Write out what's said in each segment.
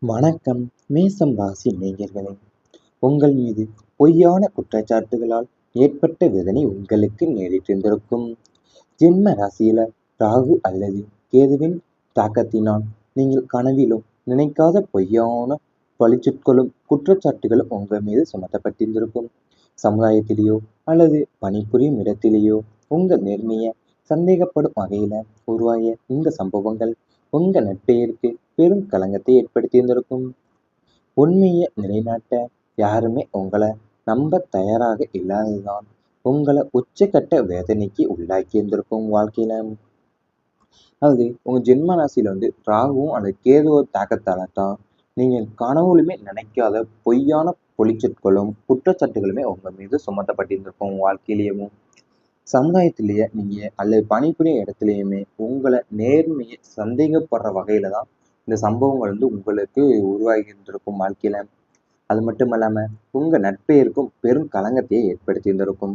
வணக்கம். மேசம் ராசி நேயர்களே, உங்கள் மீது பொய்யான குற்றச்சாட்டுகளால் ஏற்பட்ட வேதனை உங்களுக்கு நேரிட்டிருந்திருக்கும். ஜென்ம ராசியில ராகு அல்லது கேதுவின் தாக்கத்தினால் நீங்கள் கனவிலும் நினைக்காத பொய்யான பழிச்சொற்களும் குற்றச்சாட்டுகளும் உங்கள் மீது சுமத்தப்பட்டிருந்திருக்கும். சமுதாயத்திலேயோ அல்லது பணிபுரியும் இடத்திலேயோ உங்கள் நேர்மையை சந்தேகப்படும் வகையில உருவாகிய இந்த சம்பவங்கள் உங்க நற்பெயருக்கு பெரும் களங்கத்தை ஏற்படுத்தியிருந்திருக்கும். உண்மையை நிலைநாட்ட யாருமே உங்களை நம்ப தயாராக இல்லாததுதான் உங்களை உச்சக்கட்ட வேதனைக்கு உள்ளாக்கி இருந்திருக்கும் வாழ்க்கையில. அதாவது உங்க ஜென்ம ராசியில ராகுவும் அந்த கேதுவ தாக்கத்தால தான் நீங்க கனவுலுமே நினைக்காத பொய்யான பொழிச்சொற்களும் குற்றச்சாட்டுகளுமே உங்க மீது சுமத்தப்பட்டிருந்திருக்கும் உங்க வாழ்க்கையிலேயும். சமுதாயத்திலேயே நீங்க அல்லது பணிபுரிய இடத்துலையுமே உங்களை நேர்மையை சந்தேகப்படுற வகையில தான் இந்த சம்பவங்கள் உங்களுக்கு உருவாகி இருந்திருக்கும் வாழ்க்கையில. அது மட்டும் இல்லாம உங்க நட்பெயருக்கும் பெரும் களங்கத்தையே ஏற்படுத்தி இருந்திருக்கும்.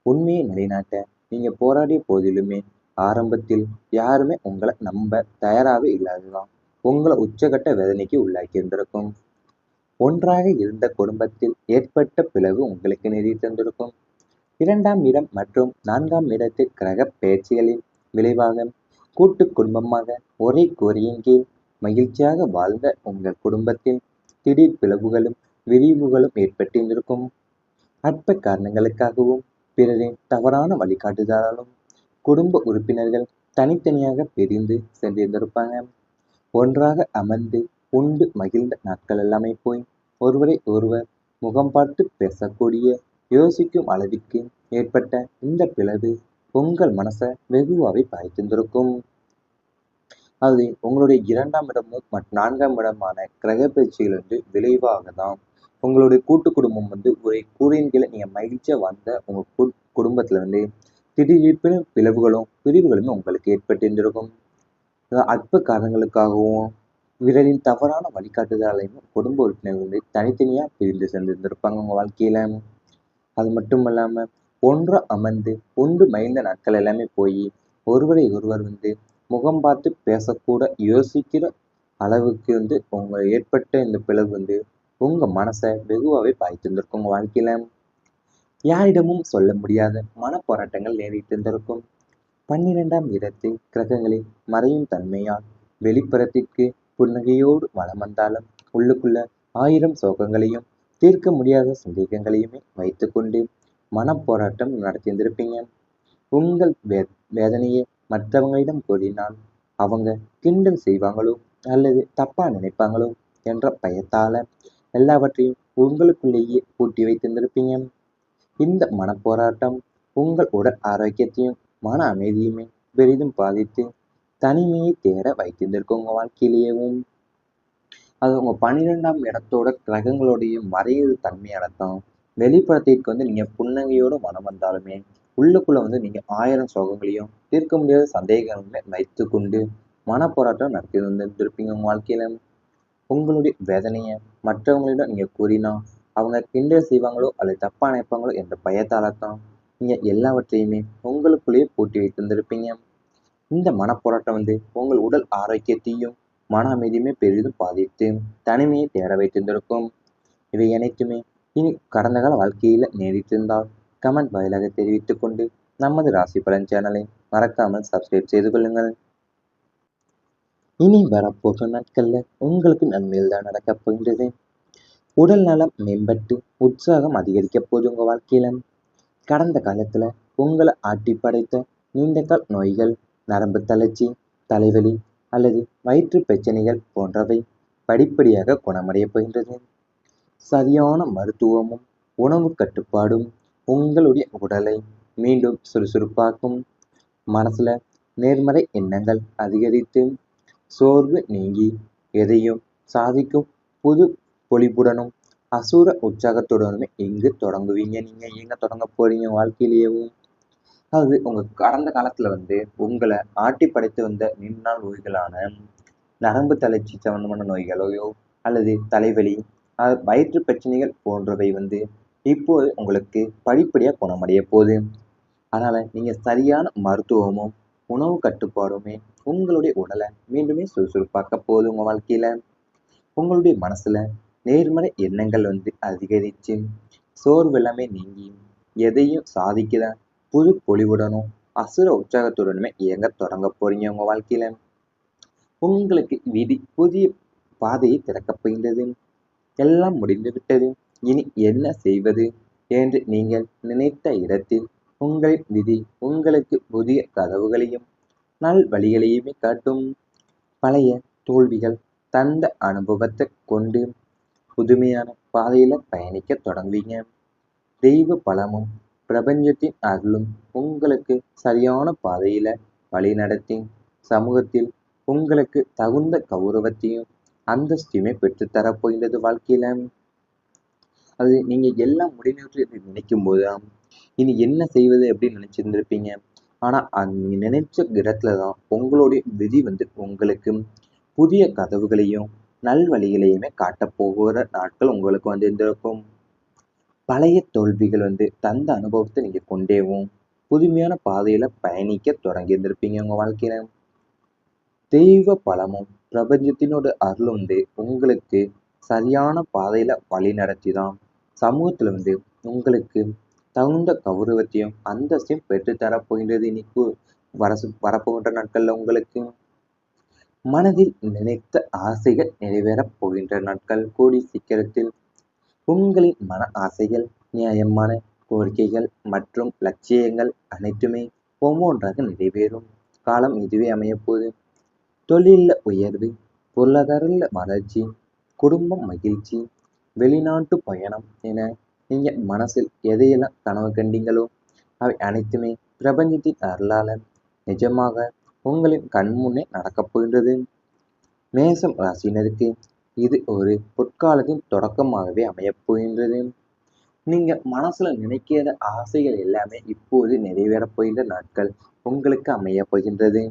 உண்மையை நிலைநாட்ட நீங்க போராடிய போதிலுமே ஆரம்பத்தில் யாருமே உங்களை நம்ப தயாராகவே இல்லாததுதான் உங்களை உச்சகட்ட வேதனைக்கு உள்ளாக்கி இருந்திருக்கும். ஒன்றாக இருந்த குடும்பத்தில் ஏற்பட்ட பிளவு உங்களுக்கு நேரிட்டிருந்திருக்கும். 2ஆம் இடம் மற்றும் 4ஆம் இடத்தில் கிரக பெயர்ச்சிகளின் விளைவாக கூட்டு குடும்பமாக ஒரே கூரையின் கீழ் மகிழ்ச்சியாக வாழ்ந்த உங்கள் குடும்பத்தில் திடீர் பிளவுகளும் விரிவுகளும் ஏற்பட்டிருந்திருக்கும். அற்ப காரணங்களுக்காகவும் பிறரின் தவறான வழிகாட்டுதலாலும் குடும்ப உறுப்பினர்கள் தனித்தனியாக பிரிந்து சென்றிருந்திருப்பாங்க. ஒன்றாக அமர்ந்து உண்டு மகிழ்ந்த நாட்கள் எல்லாமே போய் ஒருவரை ஒருவர் முகம் பார்த்து பேசக்கூடிய யோசிக்கும் அளவிற்கு ஏற்பட்ட இந்த பிளவு உங்கள் மனசை வெகுவாவை பாய்த்திருந்திருக்கும். அது உங்களுடைய 2ஆம் இடமும் மற்றும் 4ஆம் இடமான கிரக பயிற்சிகள் விளைவாக தான் உங்களுடைய கூட்டு குடும்பம் ஒரு கூரையின் கீழே நீங்க மகிழ்ச்சியா வந்த உங்க குடும்பத்துல திடீர்னு பிளவுகளும் பிரிவுகளுமே உங்களுக்கு ஏற்பட்டிருந்திருக்கும். அற்ப காரணங்களுக்காகவும் பிறரின் தவறான வழிகாட்டுதலையும் குடும்ப உறுப்பினர்கள் தனித்தனியா பிரிந்து சென்றிருந்திருப்பாங்க உங்க வாழ்க்கையில. அது மட்டும் இல்லாம ஒன்று அமர்ந்து உண்டு மகிழ்ந்த நாட்கள் எல்லாமே போய் ஒருவரை ஒருவர் முகம் பார்த்து பேசக்கூட யோசிக்கிற அளவுக்கு உங்க ஏற்பட்ட இந்த பிளவு உங்க மனசை வெகுவாவே பாய்த்திருந்திருக்கும் உங்க வாழ்க்கையில. யாரிடமும் சொல்ல முடியாத மனப்போராட்டங்கள் நேரிட்டிருந்திருக்கும். 12ஆம் இடத்தில் கிரகங்களின் மறையும் தன்மையால் வெளிப்புறத்திற்கு புன்னகையோடு வலம் வந்தாலும் உள்ளுக்குள்ள 1000 சோகங்களையும் தீர்க்க முடியாத சந்தேகங்களையுமே வைத்துக்கொண்டு மனப்போராட்டம் நடத்தியிருந்திருப்பீங்க. உங்கள் வேதனையை மற்றவங்களிடம் கூறினால் அவங்க கிண்டல் செய்வாங்களோ அல்லது தப்பா நினைப்பாங்களோ என்ற பயத்தால எல்லாவற்றையும் உங்களுக்குள்ளேயே பூட்டி வைத்திருந்திருப்பீங்க. இந்த மனப்போராட்டம் உங்கள் உடல் ஆரோக்கியத்தையும் மன அமைதியுமே பெரிதும் பாதித்து தனிமையை தேட வைத்திருந்திருக்கும் உங்க வாழ்க்கையிலேயும். அது உங்க 12ஆம் இடத்தோட கிரகங்களுடைய மறைவு தன்மையாலதான் வெளிப்புறத்திற்கு நீங்க புன்னகையோட மனம் வந்தாலுமே உள்ளுக்குள்ள நீங்க 1000 சோகங்களையும் தீர்க்க முடியாத சந்தேகங்களை வைத்து கொண்டு மனப்போராட்டம் நடத்தி இருந்திருப்பீங்க உங்க வாழ்க்கையில. உங்களுடைய வேதனையை மற்றவங்களிடம் நீங்க கூறினா அவங்க கிண்டல் செய்வாங்களோ அல்லது தப்பா நினைப்பாங்களோ என்ற பயத்தாலத்தான் நீங்க எல்லாவற்றையுமே உங்களுக்குள்ளேயே பூட்டி வைத்திருந்திருப்பீங்க. இந்த மனப்போராட்டம் உங்கள் உடல் ஆரோக்கியத்தையும் மன அமைதியுமே பெரிதும் பாதித்து தனிமையை தேட வைத்திருந்திருக்கும். இவை அனைத்துமே இனி கடந்த கால வாழ்க்கையில நேரிட்டிருந்தால் கமெண்ட் வாயிலாக தெரிவித்துக் கொண்டு நமது ராசி பலன் சேனலை மறக்காமல் சப்ஸ்கிரைப் செய்து கொள்ளுங்கள். இனி வரப்போகும் நாட்கள்ல உங்களுக்கு நன்மையில் தான் நடக்கப் போகின்றது. உடல் நலம் மேம்பட்டு உற்சாகம் அதிகரிக்க போது உங்க வாழ்க்கையில. கடந்த காலத்துல உங்களை ஆட்டி படைத்த நீண்டகால் நோய்கள், நரம்பு தளர்ச்சி, தலைவலி அல்லது வயிற்று பிரச்சனைகள் போன்றவை படிப்படியாக குணமடைய போகின்றது. சரியான மருத்துவமும் உணவு கட்டுப்பாடும் உங்களுடைய உடலை மீண்டும் சுறுசுறுப்பாக்கும். மனசுல நேர்மறை எண்ணங்கள் அதிகரித்து சோர்வு நீங்கி எதையும் சாதிக்கும் புது பொலிப்புடனும் அசுர உற்சாகத்துடனுமே இங்கு தொடங்குவீங்க. நீங்க எங்க தொடங்க போறீங்க வாழ்க்கையிலேயும். அது உங்க கடந்த காலத்துல உங்களை ஆட்டி படைத்து வந்த நீண்ட நாள் நோய்களான நரம்பு தளர்ச்சி சம்பந்தமான நோய்களையோ அல்லது தலைவலி வயிற்று பிரச்சனைகள் போன்றவை இப்போது உங்களுக்கு படிப்படியா குணமடைய போகுது. அதனால நீங்க சரியான மருத்துவமும் உணவு கட்டுப்பாடுமே உங்களுடைய உடலை மீண்டுமே சுறுசுறுப்பாக்க போகுது உங்க வாழ்க்கையில. உங்களுடைய மனசுல நேர்மறை எண்ணங்கள் அதிகரிச்சு சோர்வெல்லாமே நீங்கி எதையும் சாதிக்கிற புது பொலிவுடனும் அசுர உற்சாகத்துடனுமே இயங்க தொடங்க போறீங்க. உங்க வாழ்க்கையில உங்களுக்கு விதி புதிய பாதையை திறக்கப் போகின்றது. எல்லாம் முடிந்து விட்டது, இனி என்ன செய்வது என்று நீங்கள் நினைத்த இடத்தில் உங்களின் விதி உங்களுக்கு புதிய கதவுகளையும் நல் வழிகளையுமே காட்டும். பழைய தோல்விகள் தந்த அனுபவத்தை கொண்டு புதுமையான பாதையில பயணிக்க தொடங்குவீங்க. தெய்வ பலமும் பிரபஞ்சத்தின் அருளும் உங்களுக்கு சரியான பாதையில வழிநடத்தி சமூகத்தில் உங்களுக்கு தகுந்த கௌரவத்தையும் அந்தஸ்தையுமே பெற்றுத்தரப் போகின்றது. வாழ்க்கையில அது நீங்க எல்லாம் முடிவுற்று நினைக்கும் போதுதான் இனி என்ன செய்வது அப்படின்னு நினைச்சிருந்திருப்பீங்க. ஆனா நீங்க நினைச்ச இடத்துலதான் உங்களுடைய விதி உங்களுக்கு புதிய கதவுகளையும் நல்வழிகளையுமே காட்டப் போகிற நாட்கள் உங்களுக்கு இருந்திருக்கும். பழைய தோல்விகள் தந்த அனுபவத்தை நீங்க கொண்டேவும் புதுமையான பாதையில பயணிக்க தொடங்கி இருந்திருப்பீங்க. உங்க வாழ்க்கையில தெய்வ பலமும் பிரபஞ்சத்தினோட அருளும் உங்களுக்கு சரியான பாதையில வழி நடத்திதான் சமூகத்துல உங்களுக்கு தகுந்த கௌரவத்தையும் அந்தஸ்தையும் பெற்றுத்தரப் போகின்றது. இன்னைக்கு வரப்போகின்ற நாட்கள்ல உங்களுக்கு மனதில் நினைத்த ஆசைகள் நிறைவேறப் போகின்ற நாட்கள் கூடி சீக்கிரத்தில். உங்களின் மன ஆசைகள், நியாயமான கோரிக்கைகள் மற்றும் லட்சியங்கள் அனைத்துமே ஒவ்வொன்றாக நிறைவேறும் காலம் இதுவே அமையப்போகுது. தொழில்ல உயர்வு, பொருளாதார வளர்ச்சி, குடும்பம் மகிழ்ச்சி, வெளிநாட்டு பயணம் என நீங்க மனசில் எதையெல்லாம் கனவு கண்டீங்களோ அவை அனைத்துமே பிரபஞ்சத்தின் அருளால நிஜமாக உங்களின் கண்முன்னே நடக்கப் போகின்றது. மேசம் ராசினருக்கு இது ஒரு பொற்காலத்தின் தொடக்கமாகவே அமையப் போகின்றது. நீங்க மனசுல நினைக்கிற ஆசைகள் எல்லாமே இப்போது நிறைவேறப் போகின்ற நாட்கள் உங்களுக்கு அமையப் போகின்றது.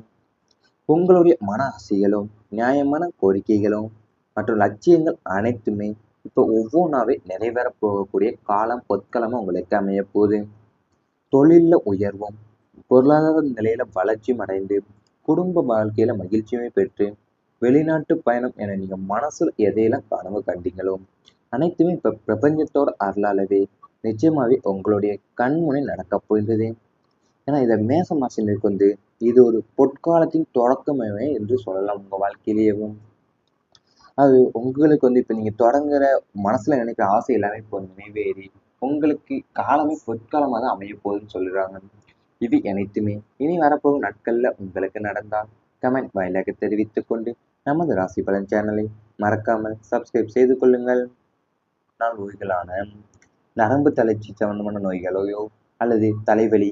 உங்களுடைய மன ஆசைகளும் நியாயமான கோரிக்கைகளும் மற்றும் லட்சியங்கள் அனைத்துமே இப்போ ஒவ்வொன்றாவே நிறைவேறப் போகக்கூடிய காலம் பொற்காலமா உங்களுக்கு அமைய போகுது. தொழில்ல உயர்வும் பொருளாதார நிலையில வளர்ச்சியும் அடைந்து குடும்ப வாழ்க்கையில மகிழ்ச்சியுமே பெற்று வெளிநாட்டு பயணம் என நீங்க மனசுல எதையெல்லாம் கனவு கண்டீங்களோ அனைத்துமே இப்ப பிரபஞ்சத்தோட அருளாலவே நிச்சயமாவே உங்களுடைய கண்முனை நடக்கப் போகின்றது. ஏன்னா இதை மேச ராசினருக்கு இது ஒரு பொற்காலத்தின் தொடக்கமே என்று சொல்லலாம். உங்க வாழ்க்கையிலேயும் அது உங்களுக்கு இப்ப நீங்க தொடங்குற மனசுல நினைக்கிற ஆசை எல்லாமே இப்போ நிறைவேறி உங்களுக்கு காலமே பொற்காலமாக தான் அமைய போகுதுன்னு சொல்லுறாங்க. இது அனைத்துமே இனி வரப்போகும் நாட்கள்ல உங்களுக்கு நடந்தால் கமெண்ட் வாயிலாக தெரிவித்துக் கொண்டு நமது ராசி பலன் சேனலை மறக்காமல் சப்ஸ்கிரைப் செய்து கொள்ளுங்கள். நோய்களான நரம்பு தளர்ச்சி சம்பந்தமான நோய்களையோ அல்லது தலைவலி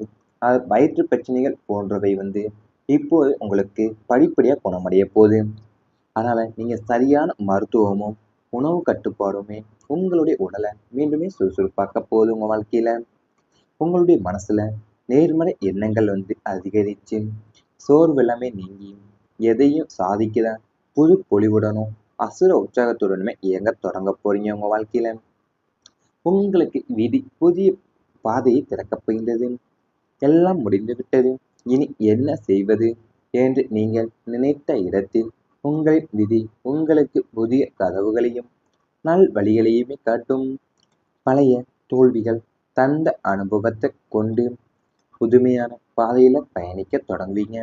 வயிற்று பிரச்சனைகள் போன்றவை இப்போது உங்களுக்கு படிப்படியாக குணமடைய போகுது. அதனால நீங்க சரியான மருத்துவமும் உணவு கட்டுப்பாடுமே உங்களுடைய உடலை மீண்டுமே சுறுசுறுப்பாக்க போகுது. உங்க வாழ்க்கையில உங்களுடைய மனசுல நேர்மறை எண்ணங்கள் அதிகரிச்சு சோர்வு எல்லாமே நீங்கி எதையும் சாதிக்கிற புது பொலிவுடனும் அசுர உற்சாகத்துடனுமே இயங்க தொடங்க போறீங்க. உங்க வாழ்க்கையில உங்களுக்கு விதி புதிய பாதையை திறக்கப் போகின்றது. எல்லாம் முடிந்து விட்டது, இனி என்ன செய்வது என்று நீங்கள் நினைத்த இடத்தில் உங்களின் விதி உங்களுக்கு புதிய கதவுகளையும் நல் வழிகளையுமே காட்டும். பழைய தோல்விகள் தந்த அனுபவத்தை கொண்டு புதுமையான பாதையில பயணிக்க தொடங்குவீங்க.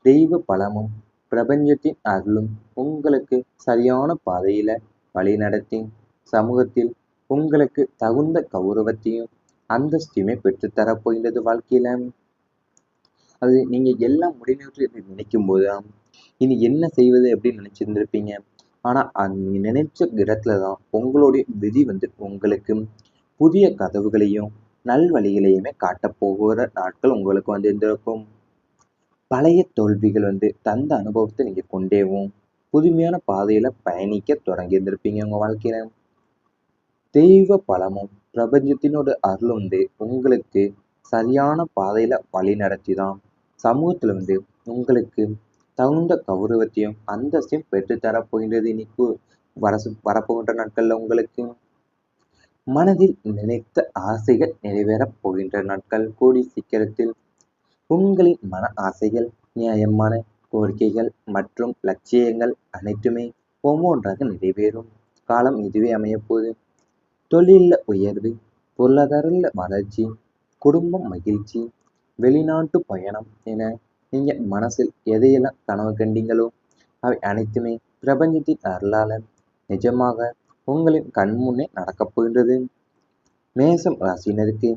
தெய்வ பலமும் பிரபஞ்சத்தின் அருளும் உங்களுக்கு சரியான பாதையில வழிநடத்தி சமூகத்தில் உங்களுக்கு தகுந்த கௌரவத்தையும் அந்தஸ்தையுமே பெற்றுத்தரப் போகின்றது. வாழ்க்கையில அது நீங்க எல்லாம் முடிவுற்று நினைக்கும் போதுதான் இனி என்ன செய்வது அப்படின்னு நினைச்சிருந்திருப்பீங்க. ஆனா நீங்க நினைச்ச இடத்துலதான் உங்களுடைய விதி உங்களுக்கு புதிய கதவுகளையும் நல்வழிகளையுமே காட்டப் போகிற நாட்கள் உங்களுக்கு இருந்திருக்கும். பழைய தோல்விகள் தந்த அனுபவத்தை நீங்க கொண்டேவும் புதுமையான பாதையில பயணிக்க தொடங்கி இருந்திருப்பீங்க. உங்க வாழ்க்கையில தெய்வ பலமும் பிரபஞ்சத்தினோட அருளும் உங்களுக்கு சரியான பாதையில வழி நடத்திதான் சமூகத்துல உங்களுக்கு தகுந்த கௌரவத்தையும் அந்தஸ்தையும் பெற்றுத்தரப் போகின்றது. இன்னைக்கு வரப்போகின்ற நாட்கள்ல உங்களுக்கு மனதில் நினைத்த ஆசைகள் நிறைவேறப் போகின்ற நாட்கள் கூடி சீக்கிரத்தில். உங்களின் மன ஆசைகள், நியாயமான கோரிக்கைகள் மற்றும் லட்சியங்கள் அனைத்துமே ஒவ்வொன்றாக நிறைவேறும் காலம் இதுவே அமையப்போகுது. தொழிலில் உயர்வு, பொருளாதார வளர்ச்சி, குடும்பம் மகிழ்ச்சி, வெளிநாட்டு பயணம் என நீங்கள் மனசில் எதையெல்லாம் கனவு கண்டீங்களோ அவை அனைத்துமே பிரபஞ்சத்தின் அருளாளர் நிஜமாக உங்களின் கண்முன்னே நடக்கப் போகின்றது. மேசம் ராசினருக்கு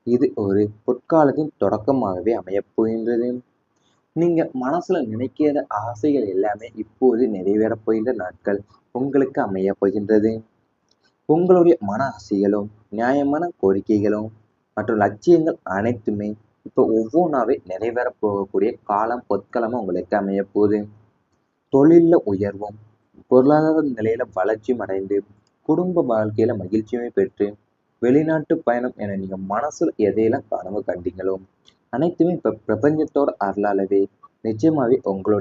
இது ஒரு பொற்காலத்தின் தொடக்கமாகவே அமையப் போகின்றது. நீங்க மனசுல நினைக்கிற ஆசைகள் எல்லாமே இப்போது நிறைவேறப் போகின்ற நாட்கள் உங்களுக்கு அமையப் போகின்றது. உங்களுடைய மன ஆசைகளும் நியாயமான கோரிக்கைகளும் மற்றும் லட்சியங்கள் அனைத்துமே இப்போ ஒவ்வொன்றாவே நிறைவேறப் போகக்கூடிய காலம் பொற்காலமா உங்களுக்கு அமைய போகுது. தொழிலில் உயர்வும் பொருளாதார நிலையில வளர்ச்சியும் அடைந்து குடும்ப வாழ்க்கையில மகிழ்ச்சியுமே பெற்று வெளிநாட்டு பயணம் என நீங்க மனசுல எதையெல்லாம் கனவு கண்டீங்களோ அனைத்துமே இப்ப பிரபஞ்சத்தோட அருளாலவே நிச்சயமாவே உங்களோட